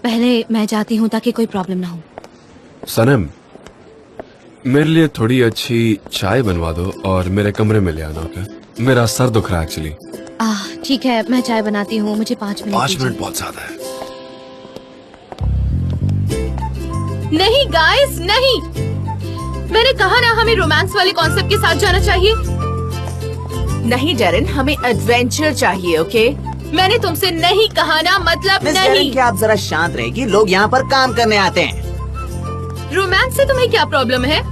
पहले मैं जाती हूँ ताकि कोई प्रॉब्लम ना हो। सनम, मेरे लिए थोड़ी अच्छी चाय बनवा दो और मेरे कमरे में ले आना। ओके, मेरा सर दुख रहा है एक्चुअली। ठीक है, मैं चाय बनाती हूँ, मुझे 5 मिनट। 5 मिनट बहुत ज्यादा है। नहीं गाइस, नहीं, मैंने कहा ना हमें रोमांस वाले कॉन्सेप्ट के साथ जाना चाहिए। नहीं डेरिन, हमें एडवेंचर चाहिए। ओके, मैंने तुमसे नहीं कहा ना, मतलब मिस नहीं। डेरिन, क्या आप जरा शांत रहेगी? लोग यहाँ पर काम करने आते हैं। रोमांस से तुम्हें क्या प्रॉब्लम है?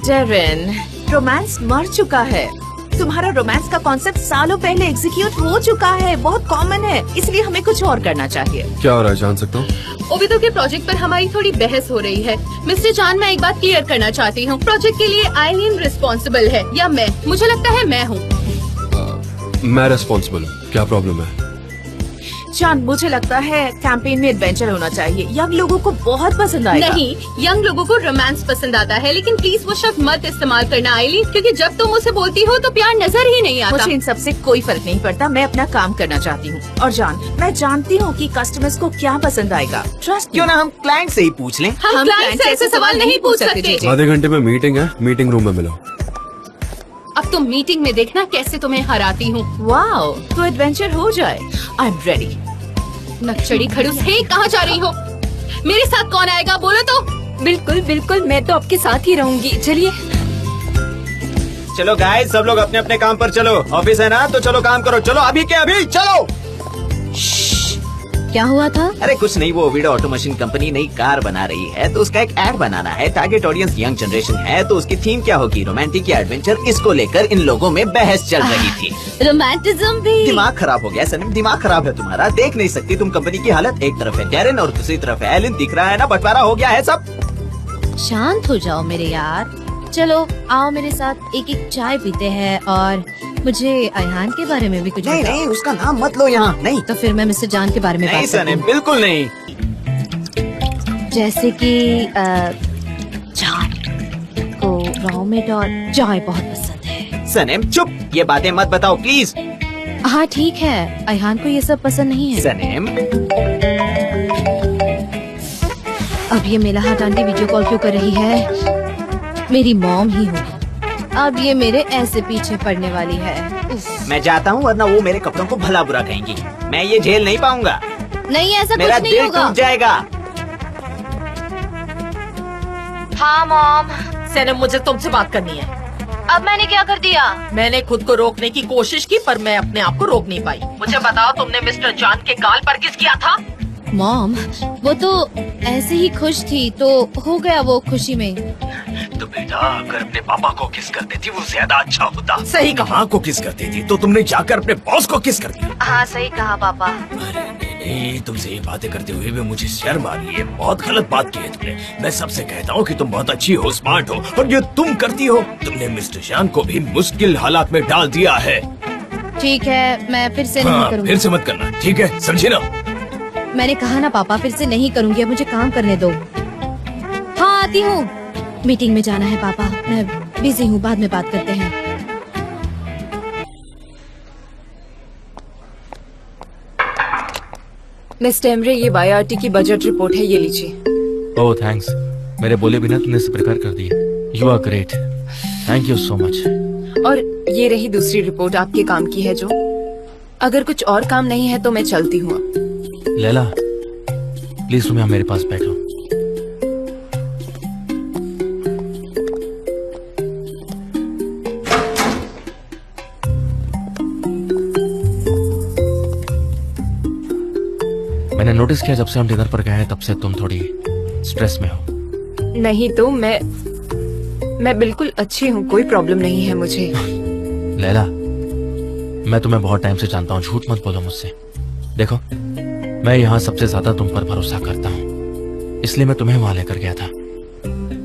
डेरिन, रोमांस मर चुका है। तुम्हारा रोमांस का कॉन्सेप्ट सालों पहले एग्जीक्यूट हो चुका है, बहुत कॉमन है, इसलिए हमें कुछ और करना चाहिए। क्या हो रहा है, जान सकता हूँ? ओबितो के प्रोजेक्ट पर हमारी थोड़ी बहस हो रही है। मिस्टर चान, मैं एक बात क्लियर करना चाहती हूँ, प्रोजेक्ट के लिए आइलिन रिस्पॉन्सिबल है या मैं? मुझे लगता है मैं हूँ। मैं रिस्पॉन्सिबल हूँ। क्या प्रॉब्लम है? चांद, मुझे लगता है कैंपेन में एडवेंचर होना चाहिए, यंग लोगों को बहुत पसंद आएगा। नहीं, यंग लोगों को रोमांस पसंद आता है, लेकिन प्लीज वो शब्द मत इस्तेमाल करना आइलिन, क्योंकि जब तुम मुझसे बोलती हो तो प्यार नजर ही नहीं आता। मुझे इन सब से कोई फर्क नहीं पड़ता, मैं अपना काम करना चाहती हूँ। और जान, मैं जानती हूँ कि कस्टमर्स को क्या पसंद आएगा। ट्रस्ट क्यों ना हम क्लाइंट से ही पूछ लें? हम क्लाइंट से ऐसे सवाल नहीं पूछ सकते। आधे घंटे में मीटिंग है, मीटिंग रूम में मिलो। अब तुम मीटिंग में देखना कैसे तुम्हें हराती हूँ। वाओ, तो एडवेंचर हो जाए। I am ready. नक्चड़ी खड़ूस, हे, कहाँ जा रही हो? मेरे साथ कौन आएगा, बोलो तो। बिल्कुल बिल्कुल, मैं तो आपके साथ ही रहूंगी। चलिए। चलो गाइस, सब लोग अपने अपने काम पर चलो। ऑफिस है ना, तो चलो काम करो। चलो अभी के अभी चलो। क्या हुआ था? अरे कुछ नहीं, वो वीडियो ऑटो मशीन कंपनी नई कार बना रही है, तो उसका एक एड बनाना है। टारगेट ऑडियंस यंग जनरेशन है, तो उसकी थीम क्या होगी, रोमांटिक या एडवेंचर? इसको लेकर इन लोगों में बहस चल रही थी। रोमांटिज्म भी। दिमाग खराब हो गया सनम, दिमाग खराब है तुम्हारा। देख नहीं सकती तुम कंपनी की हालत? एक तरफ है डेरिन और दूसरी तरफ है एलिन। दिख रहा है ना, बंटवारा हो गया है सब। शांत हो जाओ मेरे यार। चलो आओ मेरे साथ एक एक चाय पीते हैं, और मुझे अयहान के बारे में भी कुछ नहीं बताओ। नहीं, उसका नाम मत लो यहाँ। नहीं तो फिर मैं मिस्टर जान के बारे में नहीं बात करती सनम, हूँ। बिल्कुल नहीं। जैसे कि जान को राउमेट और चाय बहुत पसंद है। सनम चुप, ये बातें मत बताओ प्लीज। हाँ ठीक है, अयहान को ये सब पसंद नहीं है। सनम, अब ये मेलाहाट आंटी वीडियो कॉल क्यों कर रही है? मेरी मॉम ही होगी। अब ये मेरे ऐसे पीछे पड़ने वाली है। मैं जाता हूँ, वरना वो मेरे कपड़ों को भला बुरा कहेंगी। मैं ये झेल नहीं पाऊंगा। नहीं, ऐसा मेरा कुछ नहीं दिल होगा। टूट जाएगा। हाँ मॉम, सनम, मुझे तुमसे बात करनी है। अब मैंने क्या कर दिया? मैंने खुद को रोकने की कोशिश की, पर मैं अपने आप को रोक नहीं पाई। मुझे बताओ, तुमने मिस्टर जान के गाल पर किस किया था? मॉम, वो तो ऐसे ही खुश थी, तो हो गया वो खुशी में। तो बेटा, अगर अपने पापा को किस कर देती वो ज्यादा अच्छा होता। सही कहा। माँ को किस करती थी तो तुमने जाकर अपने बॉस को किस कर दिया। हाँ सही कहा पापा। अरे नहीं, तुमसे ये बातें करते हुए भी मुझे शर्म आ रही है। बहुत गलत बात की है तुमने। मैं सबसे कहता हूँ कि तुम बहुत अच्छी हो, स्मार्ट हो, और ये तुम करती हो। तुमने मिस्टर शान को भी मुश्किल हालात में डाल दिया है। ठीक है, मैं फिर से नहीं हाँ, करूँगी। फिर से मत करना, ठीक है? समझे ना? मैंने कहा ना पापा, फिर से नहीं करूँगी। अब मुझे काम करने दो। हाँ आती हूँ। मीटिंग में जाना है पापा, मैं बिजी हूँ, बाद में बात करते हैं। मिस्टर एमरे, ये वाईआरटी की बजट रिपोर्ट है, ये लीजिए। ओह थैंक्स, मेरे बोले बिना तुमने इसे प्रिपेयर कर दी। You are great, thank you so much. और ये रही दूसरी रिपोर्ट आपके काम की है जो। अगर कुछ और काम नहीं है तो मैं चलती हूँ। लैला प्लीज तुम यहाँ मेरे पास बैठो। मैंने नोटिस किया जब से हम डिनर पर गए हैं तब से तुम थोड़ी स्ट्रेस में हो। नहीं तो मैं बिल्कुल अच्छी हूँ, कोई प्रॉब्लम नहीं है मुझे। लैला, मैं तुम्हें बहुत टाइम से जानता हूँ, झूठ मत बोलो मुझसे। देखो, मैं यहाँ सबसे ज्यादा तुम पर भरोसा करता हूँ, इसलिए मैं तुम्हें वहां लेकर गया था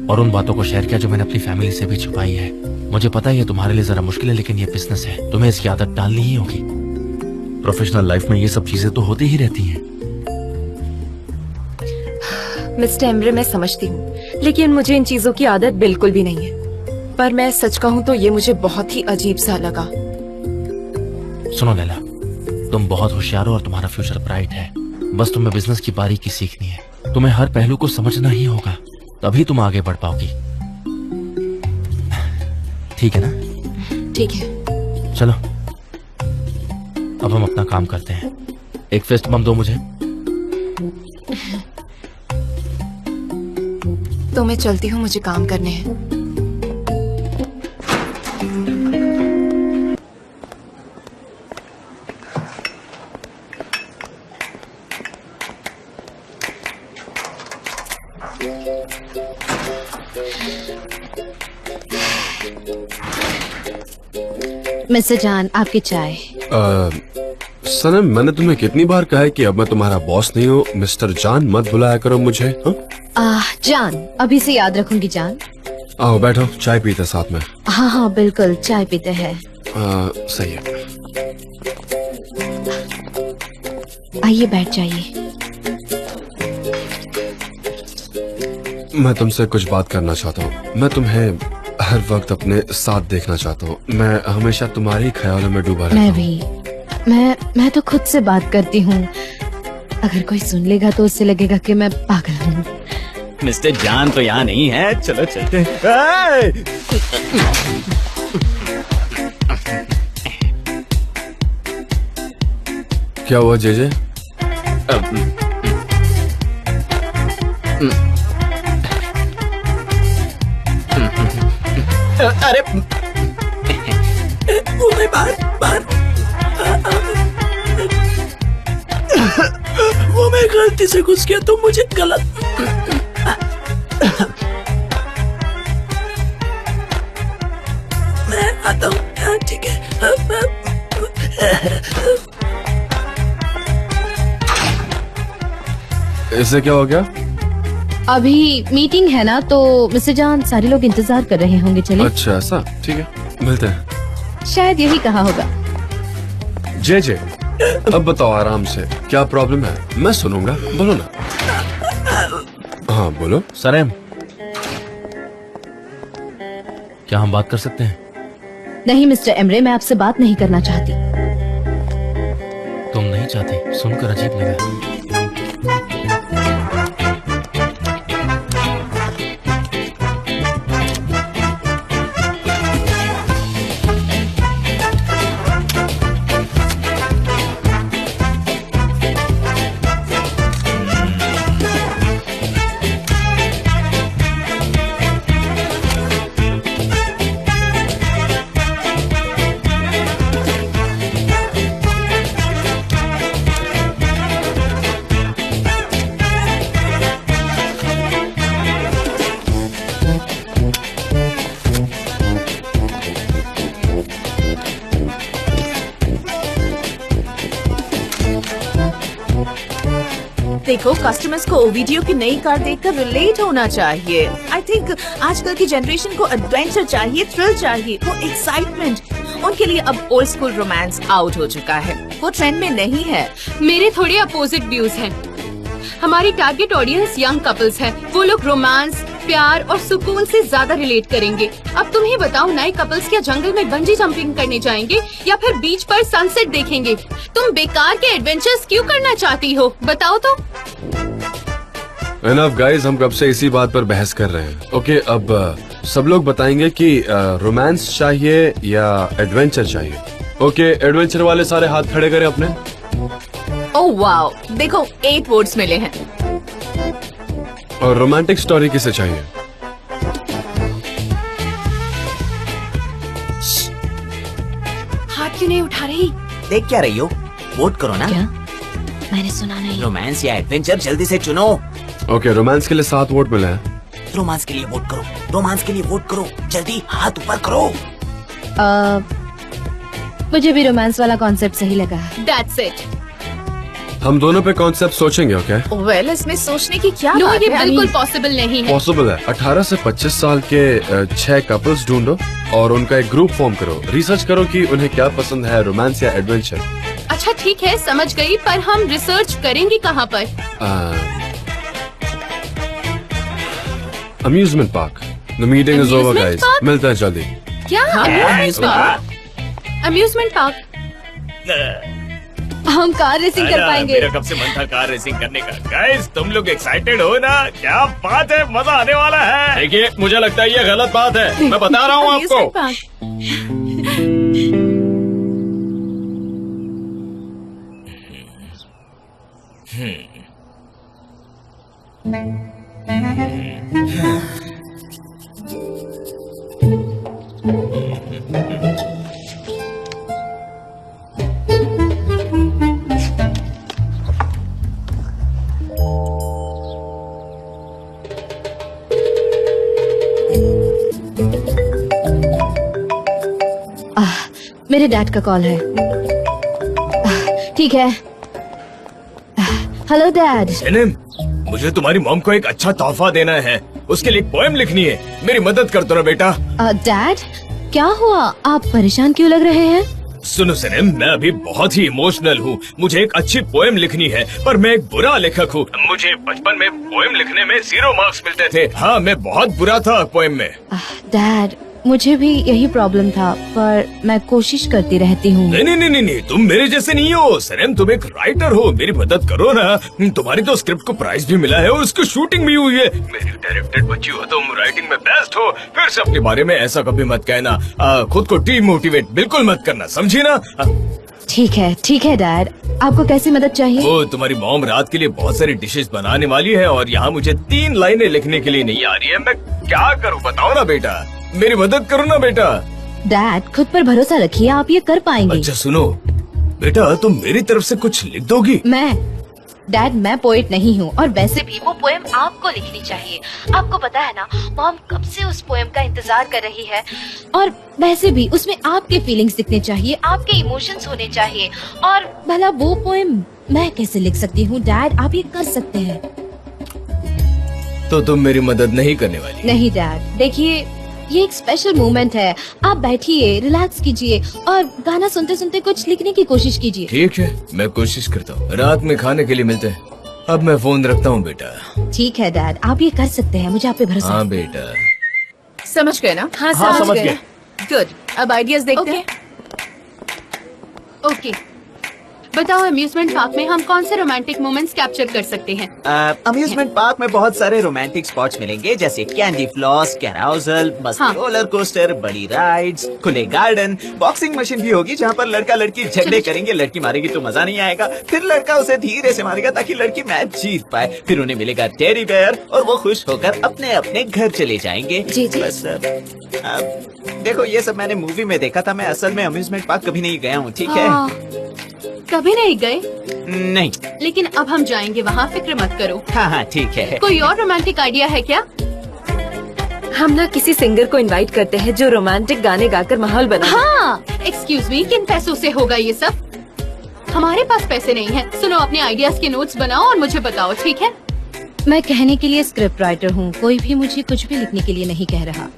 और उन बातों को शेयर किया जो मैंने अपनी फैमिली से भी छुपाई है। मुझे पता है ये तुम्हारे लिए जरा मुश्किल है, लेकिन ये बिजनेस है, तुम्हें इसकी आदत डालनी ही होगी। प्रोफेशनल लाइफ में ये सब चीजें तो होती ही रहती हैं। मिस्टर एमरे, मैं समझती हूँ, लेकिन मुझे इन चीजों की आदत बिल्कुल भी नहीं है। पर मैं सच कहूँ तो ये मुझे बहुत ही अजीब सा लगा। सुनो लैला, तुम बहुत होशियार हो और तुम्हारा फ्यूचर ब्राइट है, बस तुम्हें बिजनेस की बारीकी सीखनी है। तुम्हें हर पहलू को समझना ही होगा, तभी तुम आगे बढ़ पाओगी। ठीक है ना? ठीक है। चलो अब हम अपना काम करते हैं। एक फिस्ट बम दो मुझे। तो मैं चलती हूँ, मुझे काम करने हैं। मिस्टर जान, आपकी चाय। सनम, मैंने तुम्हें कितनी बार कहा है कि अब मैं तुम्हारा बॉस नहीं हूँ, मिस्टर जान मत बुलाया करो मुझे। जान, अभी से याद रखूंगी जान। आओ बैठो, चाय पीते साथ में। हाँ हाँ बिल्कुल, चाय पीते हैं। सही है। आइए बैठ जाइए। मैं तुमसे कुछ बात करना चाहता हूँ। मैं तुम्हें हर वक्त अपने साथ देखना चाहता हूँ। मैं हमेशा तुम्हारे ख्यालों में डूबा रहता हूँ। मैं भी। मैं तो खुद से बात करती हूँ। अगर कोई सुन लेगा तो उससे लगेगा कि मैं पागल हूँ। मिस्टर जान तो यहाँ नहीं है, चलो चलते हैं। क्या हुआ जेजे? अरे वो मैं बाहर वो मैं गलती से घुस गया तो मुझे गलत। मैं आता हूँ, ठीक है। इससे क्या हो गया? अभी मीटिंग है ना, तो मिस्टर जान सारे लोग इंतजार कर रहे होंगे। चलिए। अच्छा ऐसा, ठीक है, मिलते हैं। शायद यही कहा होगा। जे अब बताओ आराम से, क्या प्रॉब्लम है? मैं सुनूंगा, बोलो ना। हाँ बोलो। सरेम, क्या हम बात कर सकते हैं? नहीं मिस्टर एमरे, मैं आपसे बात नहीं करना चाहती। तुम नहीं चाहती? सुनकर अजीब लगा। देखो, कस्टमर्स को ओवीडियो की नई कार देखकर रिलेट होना चाहिए। आई थिंक आजकल की जनरेशन को एडवेंचर चाहिए, थ्रिल चाहिए, वो एक्साइटमेंट। उनके लिए अब ओल्ड स्कूल रोमांस आउट हो चुका है, वो ट्रेंड में नहीं है। मेरे थोड़े अपोजिट व्यूज हैं। हमारी टारगेट ऑडियंस यंग कपल्स है। वो लोग रोमांस, प्यार और सुकून से ज्यादा रिलेट करेंगे। अब तुम ही बताओ, नए कपल्स क्या जंगल में बंजी जंपिंग करने जाएंगे या फिर बीच पर सनसेट देखेंगे? तुम बेकार के एडवेंचर्स क्यों करना चाहती हो, बताओ तो। एनफ गाइस, हम कब से इसी बात पर बहस कर रहे हैं। ओके, अब सब लोग बताएंगे कि रोमांस चाहिए या एडवेंचर चाहिए। ओके, एडवेंचर वाले सारे हाथ खड़े करें अपने। ओह वाओ, देखो 8 वोट्स मिले हैं। और रोमांटिक स्टोरी किसे चाहिए? हाथ क्यों नहीं उठा रही? देख क्या रही हो? वोट करो ना। क्या? मैंने सुना नहीं। रोमांस या एडवेंचर, जल्दी से चुनो। ओके, रोमांस के लिए 7 वोट मिले हैं। रोमांस के लिए वोट करो, रोमांस के लिए वोट करो, जल्दी हाथ ऊपर करो। मुझे भी रोमांस वाला कॉन्सेप्ट सही लगा। That's it. हम दोनों पे कॉन्सेप्ट सोचेंगे। ओके वेल, इसमें सोचने की क्या नो, बात ये है? बिल्कुल पॉसिबल नहीं है। पॉसिबल है। 18 से 25 साल के 6 कपल्स ढूंढो और उनका एक ग्रुप फॉर्म करो। रिसर्च करो कि उन्हें क्या पसंद है, रोमांस या एडवेंचर। अच्छा ठीक है, समझ गई, पर हम रिसर्च करेंगे कहाँ पर? Amusement park. The meeting is over Amusement guys, park? मिलते हैं जल्दी। क्या? Amusement park? हम कार रेसिंग कर पाएंगे। मेरा कब से मन था कार रेसिंग करने का। गाइस तुम लोग एक्साइटेड हो ना? क्या बात है, मजा आने वाला है। देखिए मुझे लगता है ये गलत बात है, मैं बता रहा हूँ आपको। मेरे डैड का कॉल है। ठीक है। Hello dad. सनम, मुझे तुम्हारी मॉम को एक अच्छा तोहफा देना है, उसके लिए एक पोएम लिखनी है, मेरी मदद कर दो ना बेटा। डैड क्या हुआ, आप परेशान क्यों लग रहे हैं? सुनो सनम, मैं अभी बहुत ही इमोशनल हूँ, मुझे एक अच्छी पोएम लिखनी है, पर मैं एक बुरा लेखक हूँ। मुझे बचपन में पोएम लिखने में 0 मार्क्स मिलते थे। हाँ, मैं बहुत बुरा था पोएम में। डैड मुझे भी यही प्रॉब्लम था, पर मैं कोशिश करती रहती हूँ। नहीं, तुम मेरे जैसे नहीं हो सनम, तुम एक राइटर हो, मेरी मदद करो ना। तुम्हारी तो स्क्रिप्ट को प्राइज भी मिला है और उसकी शूटिंग भी हुई है। मेरी डायरेक्टेड बच्ची हो, तुम राइटिंग में बेस्ट हो। फिर से अपने बारे में ऐसा कभी मत कहना। खुद को डीमोटिवेट बिल्कुल मत करना, समझी ना? ठीक है डैड, आपको कैसी मदद चाहिए? वो तुम्हारी मॉम रात के लिए बहुत सारी डिशेस बनाने वाली है और यहाँ मुझे 3 लाइनें लिखने के लिए नहीं आ रही है। मैं क्या करूँ बताओ ना बेटा, मेरी मदद करो ना बेटा। डैड खुद पर भरोसा रखिए, आप ये कर पाएंगे। अच्छा सुनो बेटा, तुम मेरी तरफ से कुछ लिख दोगी? मैं पोएट नहीं हूँ, और वैसे भी वो पोएम आपको लिखनी चाहिए। आपको पता है ना, मॉम कब से उस पोएम का इंतजार कर रही है, और वैसे भी उसमें आपके फीलिंग्स दिखने चाहिए, आपके इमोशंस होने चाहिए। और भला वो पोएम मैं कैसे लिख सकती हूँ? डैड आप ये कर सकते हैं। तो तुम मेरी मदद नहीं करने वाली? नहीं डैड, देखिए ये एक स्पेशल मोमेंट है, आप बैठिए, रिलैक्स कीजिए और गाना सुनते सुनते कुछ लिखने की कोशिश कीजिए। ठीक है, मैं कोशिश करता हूँ। रात में खाने के लिए मिलते हैं। अब मैं फोन रखता हूँ बेटा। ठीक है डैड, आप ये कर सकते हैं, मुझे आप पे भरोसा है। हाँ बेटा। समझ गए ना? हाँ समझ गए। गुड, अब आइडियाज देखते हैं। ओके, बताओ अम्यूजमेंट पार्क में हम कौन से रोमांटिक मोमेंट्स कैप्चर कर सकते हैं? अम्यूजमेंट पार्क में बहुत सारे रोमांटिक स्पॉट्स मिलेंगे, जैसे कैंडी फ्लॉस, कैराउजल, मस्त रोलर कोस्टर, बड़ी राइड्स, खुले गार्डन, बॉक्सिंग मशीन भी होगी जहाँ पर लड़का लड़की झगड़े करेंगे, लड़की मारेगी तो मजा नहीं आएगा, फिर लड़का उसे धीरे से मारेगा ताकि लड़की मैच जीत पाए, फिर उन्हें मिलेगा टेडी बेयर और वो खुश होकर अपने अपने घर चले जाएंगे। जी। बस देखो, ये सब मैंने मूवी में देखा था, मैं असल में अम्यूजमेंट पार्क कभी नहीं गया हूँ, ठीक है? कभी नहीं गए? नहीं। लेकिन अब हम जाएंगे वहाँ, फिक्र मत करो। हाँ ठीक है। कोई और रोमांटिक आइडिया है क्या? हम ना किसी सिंगर को इनवाइट करते हैं जो रोमांटिक गाने गाकर माहौल बनाए। हाँ, एक्सक्यूज मी, किन पैसों से होगा ये सब? हमारे पास पैसे नहीं है। सुनो, अपने आइडियाज के नोट्स बनाओ और मुझे बताओ, ठीक है? मैं कहने के लिए स्क्रिप्ट राइटर हूँ, कोई भी मुझे कुछ भी लिखने के लिए नहीं कह रहा।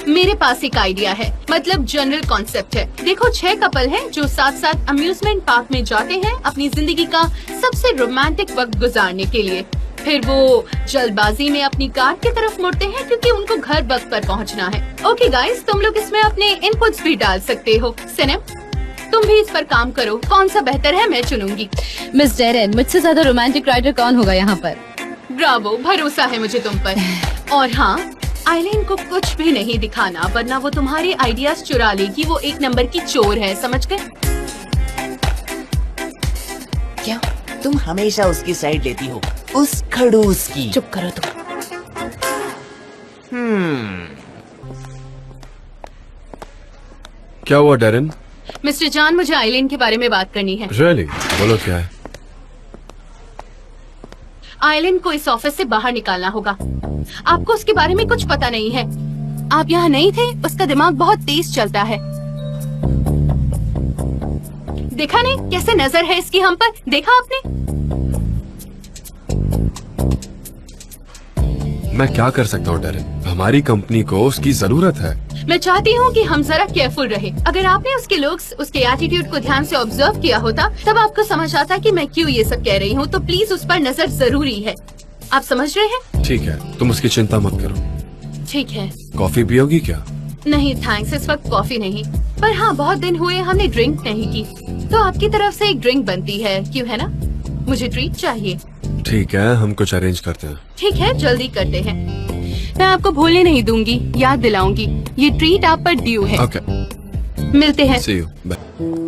मेरे पास एक आइडिया है, मतलब जनरल कॉन्सेप्ट है। देखो, 6 कपल हैं जो साथ साथ अम्यूजमेंट पार्क में जाते हैं अपनी जिंदगी का सबसे रोमांटिक वक्त गुजारने के लिए। फिर वो जल्दबाजी में अपनी कार की तरफ मुड़ते हैं क्योंकि उनको घर वक्त पर पहुंचना है। ओके गाइस, तुम लोग इसमें अपने इनपुट्स भी डाल सकते हो। सनम, तुम भी इस पर काम करो, कौन सा बेहतर है मैं चुनूंगी। मिस डेरेन, मुझसे ज्यादा रोमांटिक राइटर कौन होगा यहाँ पर? ब्रावो, भरोसा है मुझे तुम पर। और हाँ, आइलैंड को कुछ भी नहीं दिखाना, वरना वो तुम्हारे आइडियाज चुरा लेगी। वो 1 नंबर की चोर है, समझ गए? क्या तुम हमेशा उसकी साइड लेती हो, उस खड़ूस की? चुप करो तुम। क्या हुआ डेरेन? मिस्टर जॉन, मुझे आइलैंड के बारे में बात करनी है। रियली? बोलो क्या है? आइलैंड को इस ऑफिस से बाहर निकालना होगा। आपको उसके बारे में कुछ पता नहीं है। आप यहाँ नहीं थे, उसका दिमाग बहुत तेज चलता है। देखा नहीं कैसे नजर है इसकी हम पर? देखा आपने? मैं क्या कर सकता हूँ डेरेन, हमारी कंपनी को उसकी जरूरत है। मैं चाहती हूँ कि हम जरा केयरफुल रहे। अगर आपने उसके लुक्स, उसके एटीट्यूड को ध्यान से ऑब्जर्व किया होता, तब आपको समझ आता कि मैं क्यों ये सब कह रही हूँ। तो प्लीज उस पर नजर जरूरी है। आप समझ रहे हैं? ठीक है, तुम उसकी चिंता मत करो। ठीक है। कॉफी पियोगी क्या? नहीं थैंक्स, इस वक्त कॉफी नहीं। पर हाँ, बहुत दिन हुए हमने ड्रिंक नहीं की, तो आपकी तरफ से एक ड्रिंक बनती है, क्यों है ना? मुझे ट्रीट चाहिए। ठीक है, हम कुछ अरेंज करते हैं। ठीक है, जल्दी करते हैं। मैं आपको भूलने नहीं दूंगी, याद दिलाऊंगी। ये ट्रीट आप पर ड्यू है। ओके, मिलते हैं। सी यू, बाय।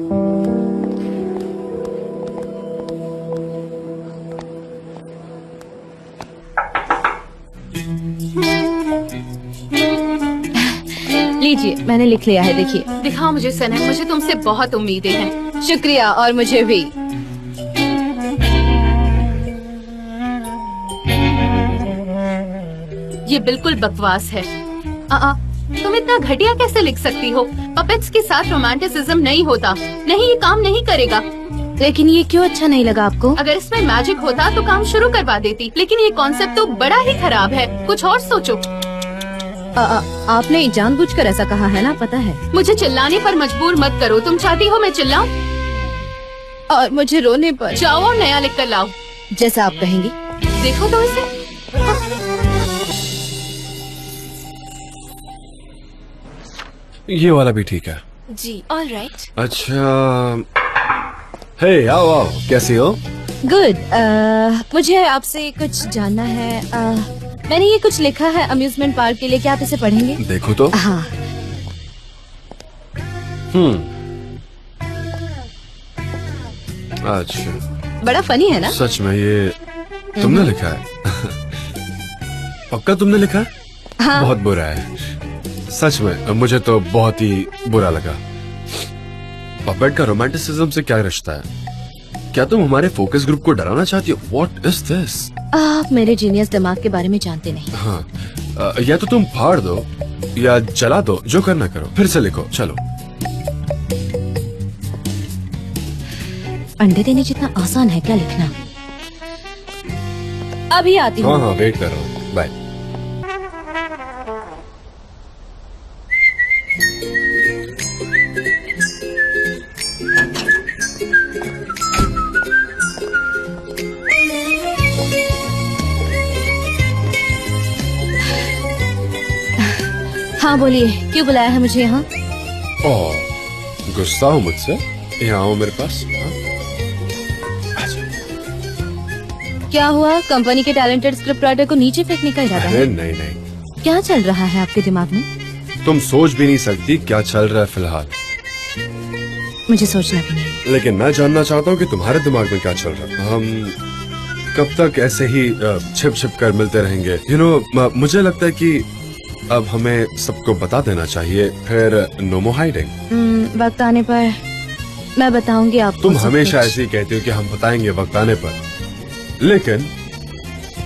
लीजिए, मैंने लिख लिया है, देखिए। दिखाओ मुझे सनम, मुझे तुमसे बहुत उम्मीदें हैं। शुक्रिया, और मुझे भी। ये बिल्कुल बकवास है। तुम इतना घटिया कैसे लिख सकती हो? पपेट्स के साथ रोमांटिसिज्म नहीं होता। नहीं, ये काम नहीं करेगा। लेकिन ये क्यों अच्छा नहीं लगा आपको? अगर इसमें मैजिक होता तो काम शुरू करवा देती, लेकिन ये कॉन्सेप्ट तो बड़ा ही खराब है। कुछ और सोचो। आपने जानबूझकर ऐसा कहा है ना, पता है। मुझे चिल्लाने पर मजबूर मत करो। तुम चाहती हो मैं चिल्लाऊं? और मुझे रोने पर? जाओ और नया लिख कर लाओ। जैसा आप कहेंगी। देखो तो इसे। ये वाला भी ठीक है। जी, ऑल राइट। अच्छा, हे आओ आओ, कैसी हो? गुड। मुझे आपसे कुछ जानना है। मैंने ये कुछ लिखा है अम्यूजमेंट पार्क के लिए, क्या आप इसे पढ़ेंगे? देखो तो। हाँ। अच्छा, बड़ा फनी है ना? सच में ये तुमने लिखा है? पक्का तुमने लिखा है? हाँ। बहुत बुरा है, सच में मुझे तो बहुत ही बुरा लगा। पपेट का रोमांटिसिज्म से क्या रिश्ता है? क्या तुम हमारे फोकस ग्रुप को डराना चाहती हो? What is this? आप मेरे जीनियस दिमाग के बारे में जानते नहीं। हाँ, या तो तुम फाड़ दो या जला दो, जो करना करो। फिर से लिखो, चलो। अंडे देने जितना आसान है क्या लिखना? अभी आती हूँ। हाँ हाँ, वेट कर रहा हूँ, बाय। हाँ बोलिए, क्यों बुलाया है मुझे यहाँ? ओह, गुस्सा हो मुझसे? यहाँ आओ मेरे पास। हाँ? क्या हुआ? कंपनी के टैलेंटेड स्क्रिप्ट राइटर को नीचे फेंकने का इरादा है? अरे नहीं नहीं, क्या चल रहा है आपके दिमाग में? तुम सोच भी नहीं सकती क्या चल रहा है फिलहाल। मुझे सोचना भी नहीं। लेकिन मैं जानना चाहता हूँ कि तुम्हारे दिमाग में क्या चल रहा है। हम कब तक ऐसे ही छिप छिप कर मिलते रहेंगे? मुझे लगता है कि अब हमें सबको बता देना चाहिए, फिर नो मोर हाइडिंग। वक्त आने पर मैं बताऊंगी आपको। तुम सब हमेशा कुछ। ऐसे ही कहती हो कि हम बताएंगे वक्त आने पर, लेकिन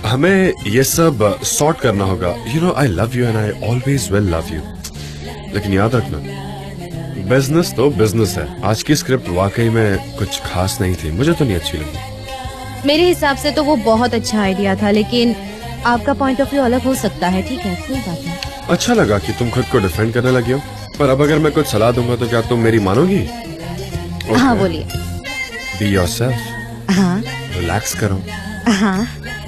हमें ये सब सॉर्ट करना होगा। I love you and I always will love you. लेकिन याद रखना, बिजनेस तो बिजनेस है। आज की स्क्रिप्ट वाकई में कुछ खास नहीं थी, मुझे तो नहीं अच्छी लगी। मेरे हिसाब से तो वो बहुत अच्छा आइडिया था, लेकिन आपका पॉइंट ऑफ व्यू अलग हो सकता है। ठीक है, कोई बात नहीं। अच्छा लगा कि तुम खुद को डिफेंड करने लगी हो, पर अब अगर मैं कुछ सलाह दूंगा तो क्या तुम मेरी मानोगी? हाँ बोलिए। Be yourself. हाँ रिलैक्स करो। हाँ।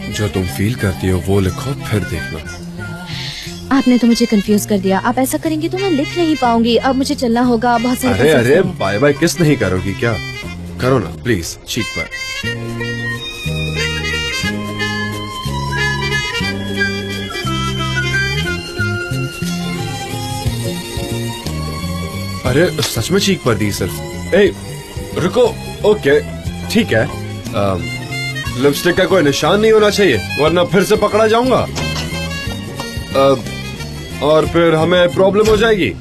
जो तुम फील करती हो वो लिखो, फिर देखना। आपने तो मुझे कंफ्यूज कर दिया। आप ऐसा करेंगे तो मैं लिख नहीं पाऊंगी। अब मुझे चलना होगा। बहुत सारे अरे concepts अरे, हैं। बाय बाय किस नहीं करोगी क्या? करो ना प्लीज, चीक पर। अरे सच में चीक पर दी सिर्फ। ए रुको, ओके ठीक है। लिपस्टिक का कोई निशान नहीं होना चाहिए, वरना फिर से पकड़ा जाऊंगा और फिर हमें प्रॉब्लम हो जाएगी।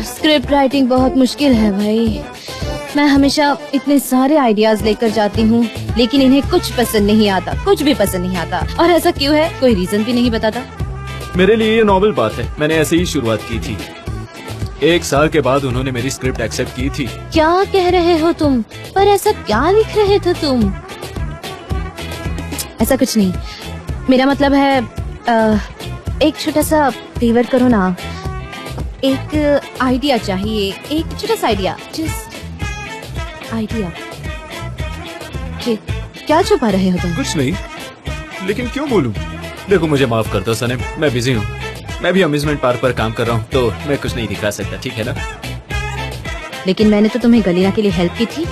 स्क्रिप्ट राइटिंग बहुत मुश्किल है भाई। मैं हमेशा इतने सारे आइडियाज लेकर जाती हूँ, लेकिन इन्हें कुछ पसंद नहीं आता, कुछ भी पसंद नहीं आता। और ऐसा क्यों है, कोई रीजन भी नहीं बताता। मेरे लिए ये नॉवल बात है, मैंने ऐसे ही शुरुआत की थी। 1 साल के बाद उन्होंने मेरी स्क्रिप्ट एक्सेप्ट की थी। क्या कह रहे हो तुम? पर ऐसा क्या लिख रहे थे तुम? ऐसा कुछ नहीं, मेरा मतलब है एक छोटा सा फेवर करो ना। एक आइडिया चाहिए, एक छोटा सा आइडिया, जस्ट आइडिया। क्या छुपा रहे हो तुम? कुछ नहीं, लेकिन क्यों बोलूं? देखो मुझे माफ कर दो सनम, मैं बिजी हूँ। मैं भी अम्यूजमेंट पार्क पर काम कर रहा हूँ, तो मैं कुछ नहीं दिखा सकता, ठीक है ना? लेकिन मैंने तो तुम्हें गलीना के लिए हेल्प की थी।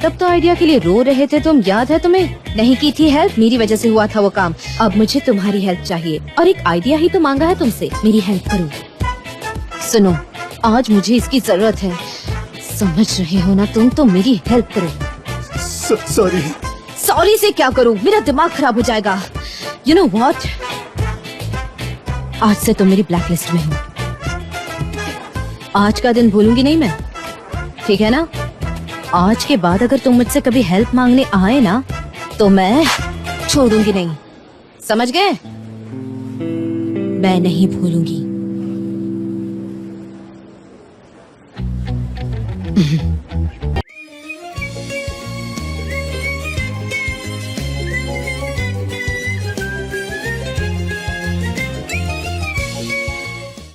तब तो आइडिया के लिए रो रहे थे तुम, याद है तुम्हें? नहीं की थी हेल्प, मेरी वजह से हुआ था वो काम। अब मुझे तुम्हारी हेल्प चाहिए, और एक आइडिया ही तो मांगा है तुमसे। मेरी हेल्प करो। सुनो, आज मुझे इसकी जरूरत है, समझ रहे हो ना तुम? तो मेरी हेल्प करो। सॉरी। सॉरी से क्या करूं? मेरा दिमाग खराब हो जाएगा। यू नो व्हाट, आज से तुम मेरी ब्लैक लिस्ट में हो। आज का दिन भूलूंगी नहीं मैं, ठीक है ना? आज के बाद अगर तुम मुझसे कभी हेल्प मांगने आए ना, तो मैं छोड़ूंगी नहीं, समझ गए? मैं नहीं भूलूंगी।